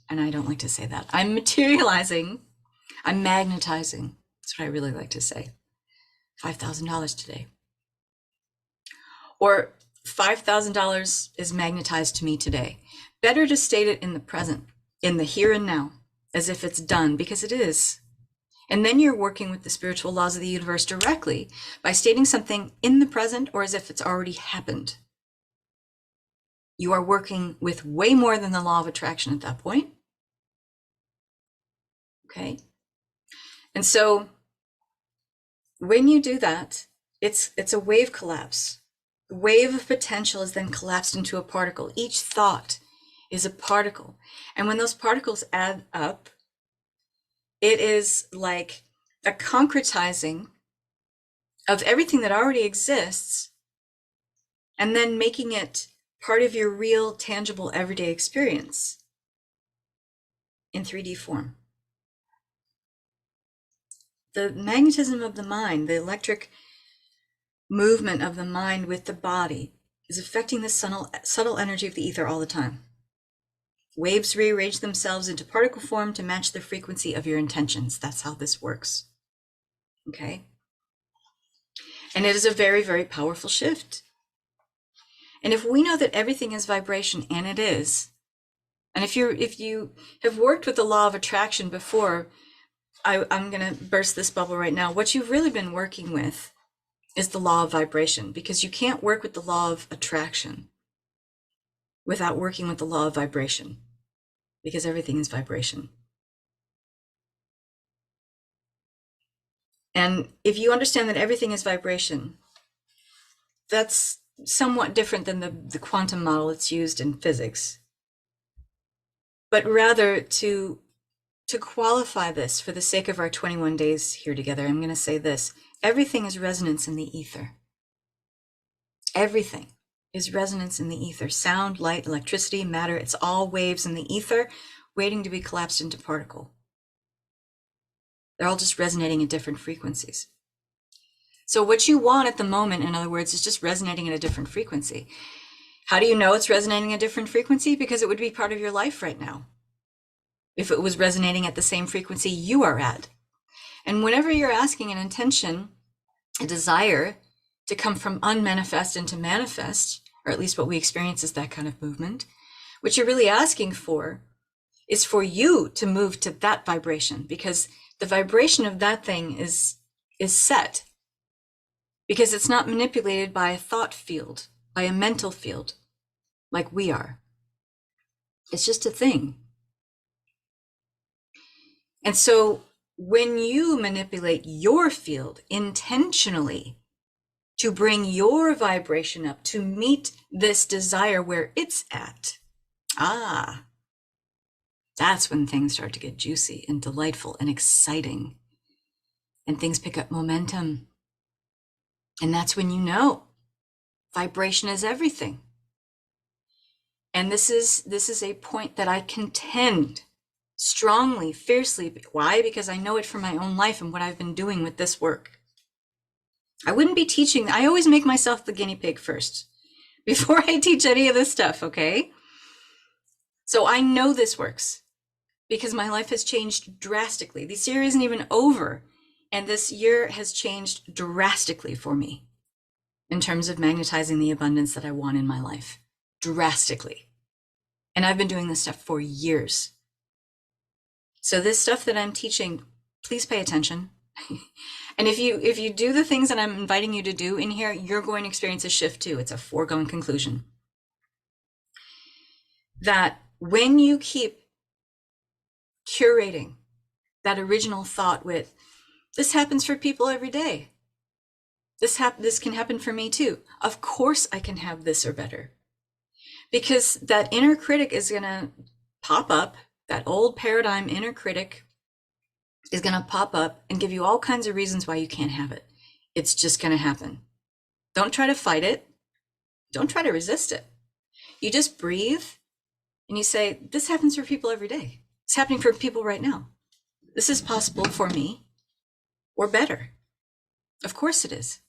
and I don't like to say that. I'm materializing, I'm magnetizing. That's what I really like to say. $5,000 today. Or $5,000 is magnetized to me today. Better to state it in the present, in the here and now, as if it's done, because it is. And then you're working with the spiritual laws of the universe directly by stating something in the present or as if it's already happened. You are working with way more than the law of attraction at that point. Okay. And so when you do that, it's a wave collapse. The wave of potential is then collapsed into a particle. Each thought is a particle. And when those particles add up, it is like a concretizing of everything that already exists and then making it part of your real, tangible, everyday experience in 3D form. The magnetism of the mind, the electric movement of the mind with the body, is affecting the subtle energy of the ether all the time. Waves rearrange themselves into particle form to match the frequency of your intentions. That's how this works. Okay? And it is a very, very powerful shift. And if we know that everything is vibration, and it is, and if you have worked with the law of attraction before, I'm going to burst this bubble right now. What you've really been working with is the law of vibration, because you can't work with the law of attraction without working with the law of vibration, because everything is vibration. And if you understand that everything is vibration, that's somewhat different than the quantum model that's used in physics. But rather to qualify this for the sake of our 21 days here together, I'm going to say this. Everything is resonance in the ether. Everything is resonance in the ether. Sound, light, electricity, matter, it's all waves in the ether waiting to be collapsed into particle. They're all just resonating at different frequencies. So what you want at the moment, in other words, is just resonating at a different frequency. How do you know it's resonating at a different frequency? Because it would be part of your life right now if it was resonating at the same frequency you are at. And whenever you're asking an intention, a desire to come from unmanifest into manifest, or at least what we experience is that kind of movement, what you're really asking for is for you to move to that vibration, because the vibration of that thing is set, because it's not manipulated by a thought field, by a mental field like we are. It's just a thing. And so when you manipulate your field intentionally, to bring your vibration up to meet this desire where it's at. Ah, that's when things start to get juicy and delightful and exciting, and things pick up momentum. And that's when you know vibration is everything. And this is a point that I contend strongly, fiercely. Why? Because I know it from my own life and what I've been doing with this work. I wouldn't be teaching. I always make myself the guinea pig first before I teach any of this stuff, okay? So I know this works because my life has changed drastically. This year isn't even over, and this year has changed drastically for me in terms of magnetizing the abundance that I want in my life. Drastically. And I've been doing this stuff for years. So this stuff that I'm teaching, please pay attention. And if you do the things that I'm inviting you to do in here, you're going to experience a shift too. It's a foregone conclusion. That when you keep curating that original thought with, this happens for people every day. This can happen for me too. Of course I can have this or better. Because that inner critic is going to pop up, that old paradigm inner critic is going to pop up and give you all kinds of reasons why you can't have it. It's just going to happen. Don't try to fight it. Don't try to resist it. You just breathe and you say, this happens for people every day. It's happening for people right now. This is possible for me or better. Of course it is.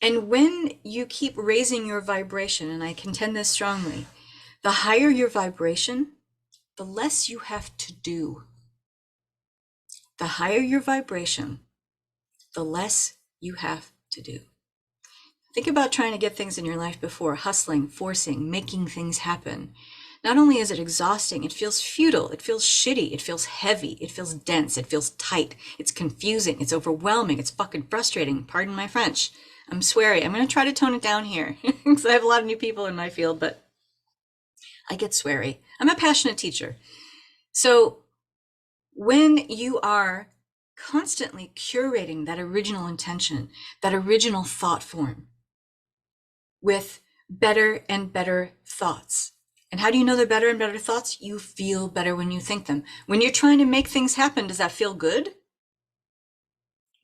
And when you keep raising your vibration, and I contend this strongly, the higher your vibration, the less you have to do. The higher your vibration, the less you have to do. Think about trying to get things in your life before, hustling, forcing, making things happen. Not only is it exhausting, it feels futile, it feels shitty, it feels heavy, it feels dense, it feels tight, it's confusing, it's overwhelming, it's fucking frustrating. Pardon my French. I'm sweary. I'm going to try to tone it down here because I have a lot of new people in my field, but I get sweary. I'm a passionate teacher. So when you are constantly curating that original intention, that original thought form with better and better thoughts. And how do you know they're better and better thoughts? You feel better when you think them. When you're trying to make things happen, does that feel good?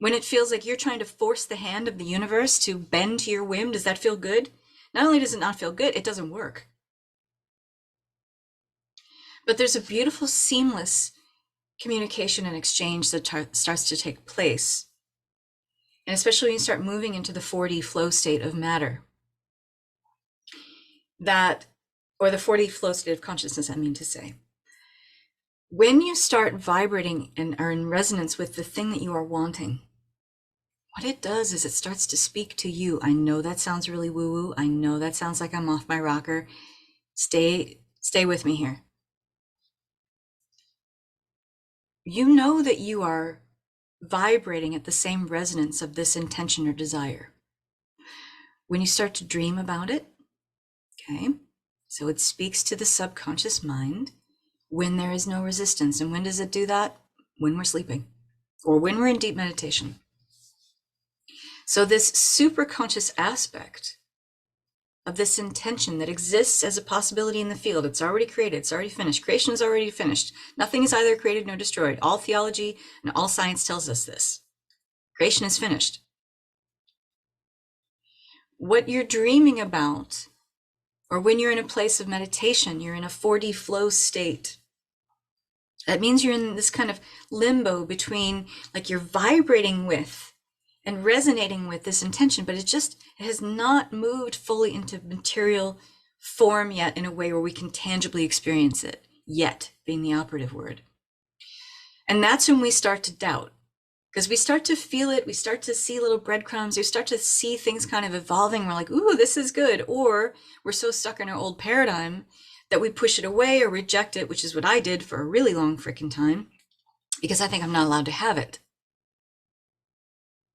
When it feels like you're trying to force the hand of the universe to bend to your whim, does that feel good? Not only does it not feel good, it doesn't work. But there's a beautiful, seamless communication and exchange that starts to take place. And especially when you start moving into the 4D flow state of matter. Or the 4D flow state of consciousness, I mean to say. When you start vibrating and are in resonance with the thing that you are wanting, what it does is it starts to speak to you. I know that sounds really woo-woo. I know that sounds like I'm off my rocker. Stay with me here. You know that you are vibrating at the same resonance of this intention or desire. When you start to dream about it, okay, so it speaks to the subconscious mind when there is no resistance. And when does it do that? When we're sleeping or when we're in deep meditation. So this superconscious aspect of this intention that exists as a possibility in the field, it's already created, it's already finished. Creation is already finished. Nothing is either created nor destroyed. All theology and all science tells us this. Creation is finished. What you're dreaming about, or when you're in a place of meditation, you're in a 4D flow state. That means you're in this kind of limbo between, like, you're vibrating with and resonating with this intention, but it has not moved fully into material form yet in a way where we can tangibly experience it, yet being the operative word. And that's when we start to doubt, because we start to feel it, we start to see little breadcrumbs, we start to see things kind of evolving. We're like, ooh, this is good. Or we're so stuck in our old paradigm that we push it away or reject it, which is what I did for a really long freaking time, because I think I'm not allowed to have it.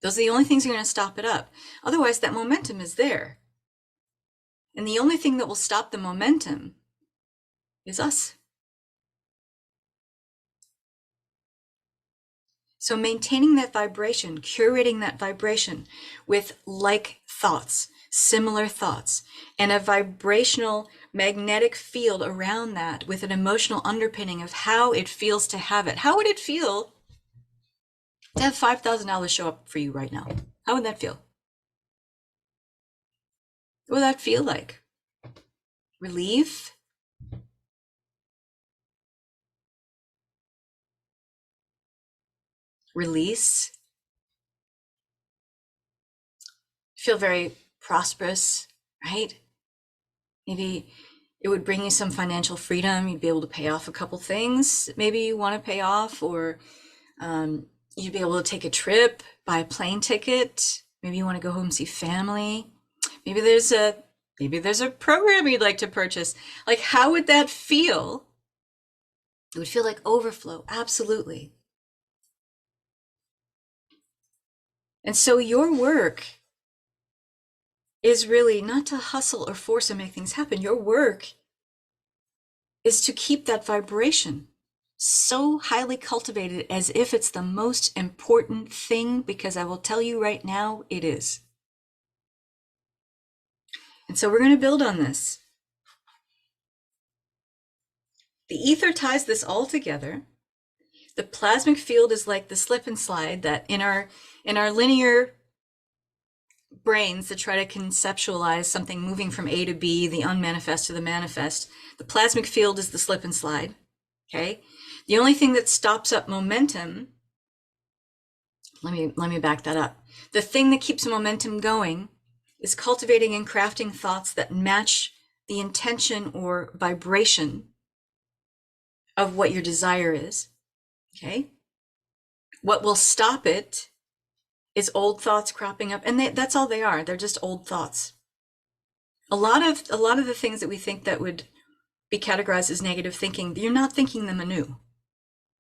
Those are the only things that are going to stop it up. Otherwise, that momentum is there. And the only thing that will stop the momentum is us. So maintaining that vibration, curating that vibration with like thoughts, similar thoughts, and a vibrational magnetic field around that with an emotional underpinning of how it feels to have it. How would it feel to have $5,000 show up for you right now? How would that feel? What would that feel like? Relief? Release? Feel very prosperous, right? Maybe it would bring you some financial freedom. You'd be able to pay off a couple things maybe you want to pay off, or you'd be able to take a trip, buy a plane ticket. Maybe you want to go home and see family. Maybe there's a program you'd like to purchase. Like, how would that feel? It would feel like overflow, absolutely. And so your work is really not to hustle or force and make things happen. Your work is to keep that vibration so highly cultivated as if it's the most important thing, because I will tell you right now, it is. And so we're going to build on this. The ether ties this all together. The plasmic field is like the slip and slide that in our linear brains that try to conceptualize something moving from A to B, the unmanifest to the manifest. The plasmic field is the slip and slide. Okay. The only thing that stops up momentum, let me back that up. The thing that keeps momentum going is cultivating and crafting thoughts that match the intention or vibration of what your desire is. Okay. What will stop it is old thoughts cropping up, and that's all they are. They're just old thoughts. A lot of the things that we think that would be categorized as negative thinking, you're not thinking them anew.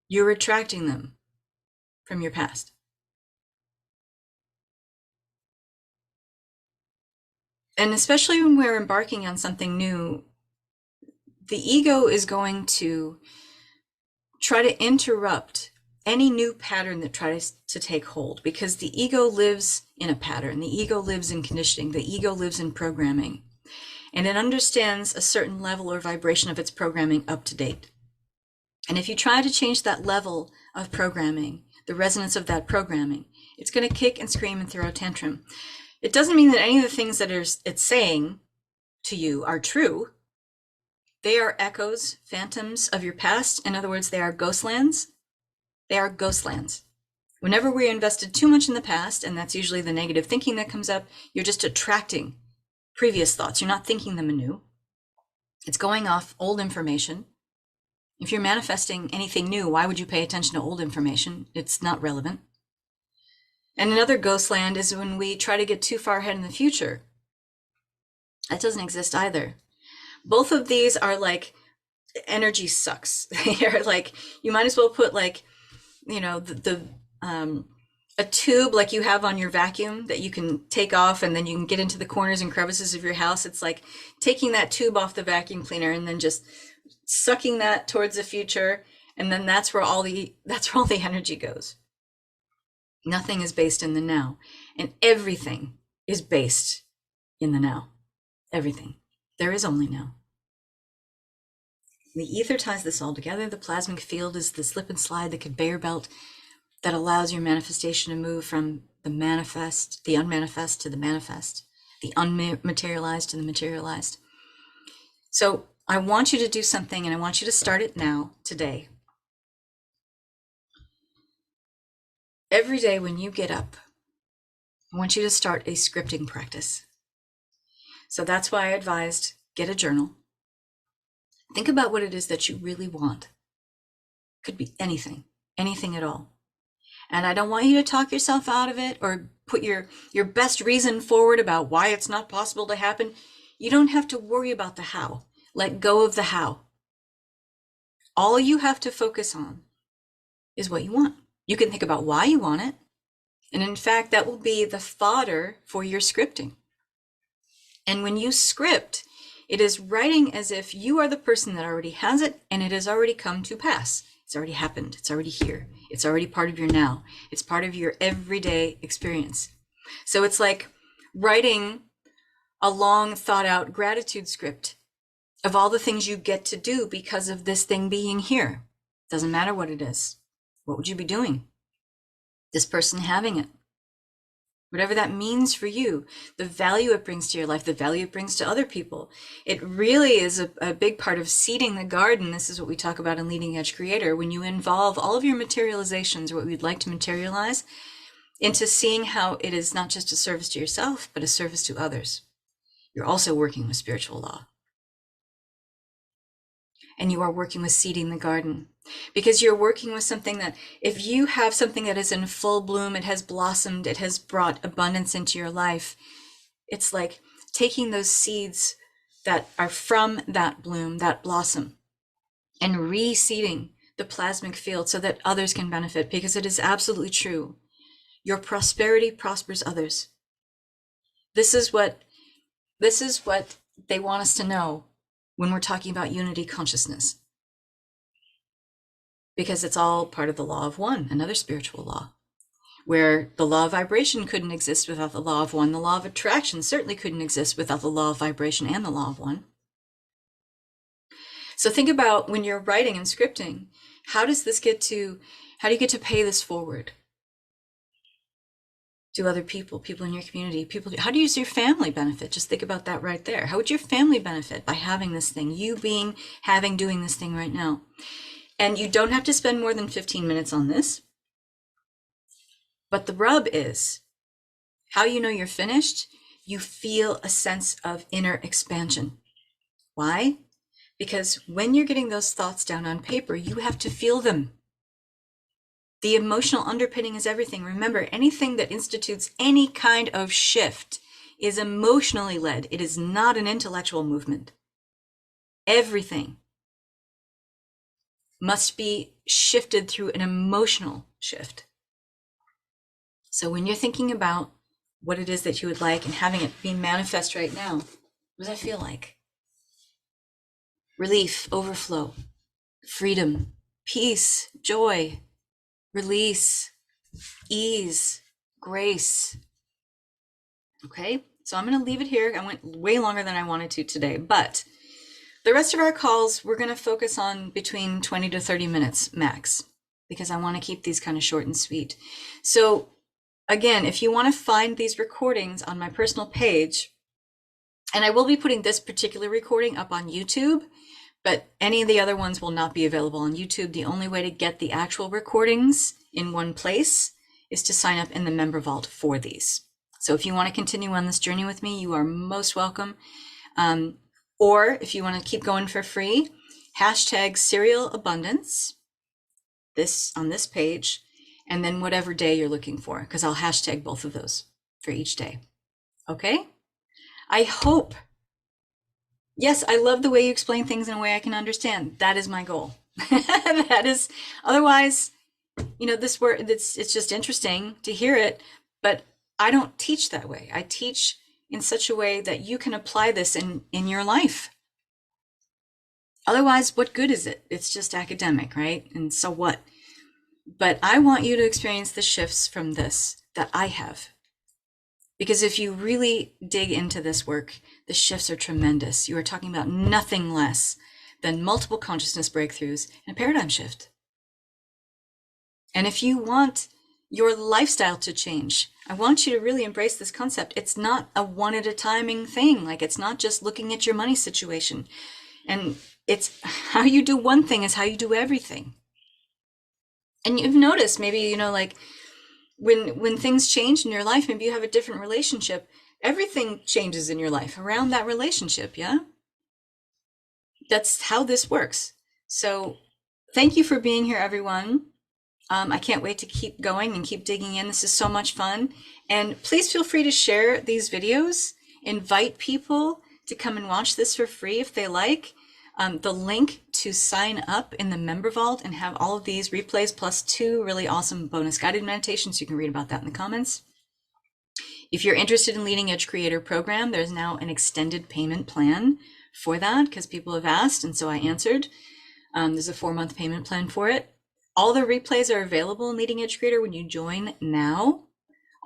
You're retracting them from your past. And especially when we're embarking on something new, the ego is going to try to interrupt any new pattern that tries to take hold, because the ego lives in a pattern. The ego lives in conditioning. The ego lives in programming. And it understands a certain level or vibration of its programming up to date. And if you try to change that level of programming, the resonance of that programming, it's going to kick and scream and throw a tantrum. It doesn't mean that any of the things that it's saying to you are true. They are echoes, phantoms of your past. In other words, they are ghost lands. They are ghost lands. Whenever we're invested too much in the past, and that's usually the negative thinking that comes up, you're just attracting previous thoughts. You're not thinking them anew. It's going off old information. If you're manifesting anything new, why would you pay attention to old information? It's not relevant. And another ghost land is when we try to get too far ahead in the future. That doesn't exist either. Both of these are like energy sucks. They're like, you might as well put like, a tube like you have on your vacuum that you can take off and then you can get into the corners and crevices of your house. It's like taking that tube off the vacuum cleaner and then just sucking that towards the future. And then that's where all the energy goes. Nothing is based in the now, and everything is based in the now. Everything. There is only now. The ether ties this all together. The plasmic field is the slip and slide, the conveyor belt that allows your manifestation to move from the manifest, the unmanifest to the manifest, the unmaterialized to the materialized. So I want you to do something, and I want you to start it now, today. Every day when you get up, I want you to start a scripting practice. So that's why I advised get a journal. Think about what it is that you really want. Could be anything at all. And I don't want you to talk yourself out of it or put your best reason forward about why it's not possible to happen. You don't have to worry about the how. Let go of the how. All you have to focus on is what you want. You can think about why you want it. And in fact, that will be the fodder for your scripting. And when you script, it is writing as if you are the person that already has it and it has already come to pass. It's already happened. It's already here. It's already part of your now. It's part of your everyday experience. So it's like writing a long thought out gratitude script of all the things you get to do because of this thing being here. Doesn't matter what it is. What would you be doing? This person having it. Whatever that means for you, the value it brings to your life, the value it brings to other people. It really is a big part of seeding the garden. This is what we talk about in Leading Edge Creator. When you involve all of your materializations, or what we'd like to materialize, into seeing how it is not just a service to yourself, but a service to others. You're also working with spiritual law. And you are working with seeding the garden, because you're working with something that, if you have something that is in full bloom, it has blossomed, it has brought abundance into your life. It's like taking those seeds that are from that bloom, that blossom, and reseeding the plasmic field so that others can benefit, because it is absolutely true. Your prosperity prospers others. This is what they want us to know when we're talking about unity consciousness, because it's all part of the law of one, another spiritual law, where the law of vibration couldn't exist without the law of one. The law of attraction certainly couldn't exist without the law of vibration and the law of one. So think about, when you're writing and scripting, how do you get to pay this forward to other people in your community? How do your family benefit? Just think about that right there. How would your family benefit by having this thing, you doing this thing right now? And you don't have to spend more than 15 minutes on this. But the rub is, how you know you're finished, you feel a sense of inner expansion. Why? Because when you're getting those thoughts down on paper, you have to feel them. The emotional underpinning is everything. Remember, anything that institutes any kind of shift is emotionally led. It is not an intellectual movement. Everything must be shifted through an emotional shift. So when you're thinking about what it is that you would like and having it be manifest right now, what does that feel like? Relief, overflow, freedom, peace, joy, release, ease, grace. Okay, so I'm going to leave it here. I went way longer than I wanted to today, but the rest of our calls, we're going to focus on between 20 to 30 minutes max, because I want to keep these kind of short and sweet. So again, if you want to find these recordings on my personal page, and I will be putting this particular recording up on YouTube, but any of the other ones will not be available on YouTube. The only way to get the actual recordings in one place is to sign up in the member vault for these. So if you want to continue on this journey with me, you are most welcome. Or if you want to keep going for free, hashtag serial abundance on this page, and then whatever day you're looking for, because I'll hashtag both of those for each day. Okay? I hope. Yes, I love the way you explain things in a way I can understand. That is my goal. That is, otherwise, this word, it's just interesting to hear it, but I don't teach that way. I teach in such a way that you can apply this in your life. Otherwise, what good is it? It's just academic, right? And so what? But I want you to experience the shifts from this that I have. Because if you really dig into this work, the shifts are tremendous. You are talking about nothing less than multiple consciousness breakthroughs and a paradigm shift. And if you want your lifestyle to change, I want you to really embrace this concept. It's not a one at a timing thing. Like, it's not just looking at your money situation. And it's how you do one thing is how you do everything. And you've noticed maybe, like when things change in your life, maybe you have a different relationship, everything changes in your life around that relationship. Yeah. That's how this works. So thank you for being here, everyone. I can't wait to keep going and keep digging in. This is so much fun. And please feel free to share these videos. Invite people to come and watch this for free if they like. The link to sign up in the member vault and have all of these replays plus 2 really awesome bonus guided meditations. You can read about that in the comments. If you're interested in Leading Edge Creator Program, there's now an extended payment plan for that because people have asked, and so I answered. There's a 4-month payment plan for it. All the replays are available in Leading Edge Creator when you join now,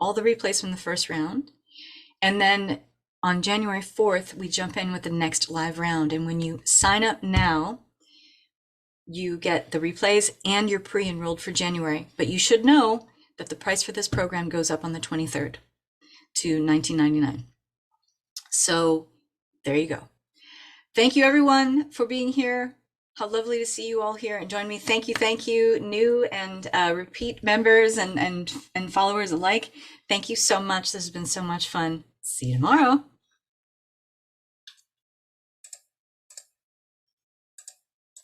all the replays from the first round. And then on January 4th, we jump in with the next live round. And when you sign up now, you get the replays and you're pre-enrolled for January. But you should know that the price for this program goes up on the 23rd to $19.99. So there you go. Thank you everyone for being here. How lovely to see you all here and join me. Thank you, new and repeat members and followers alike. Thank you so much. This has been so much fun. See you tomorrow.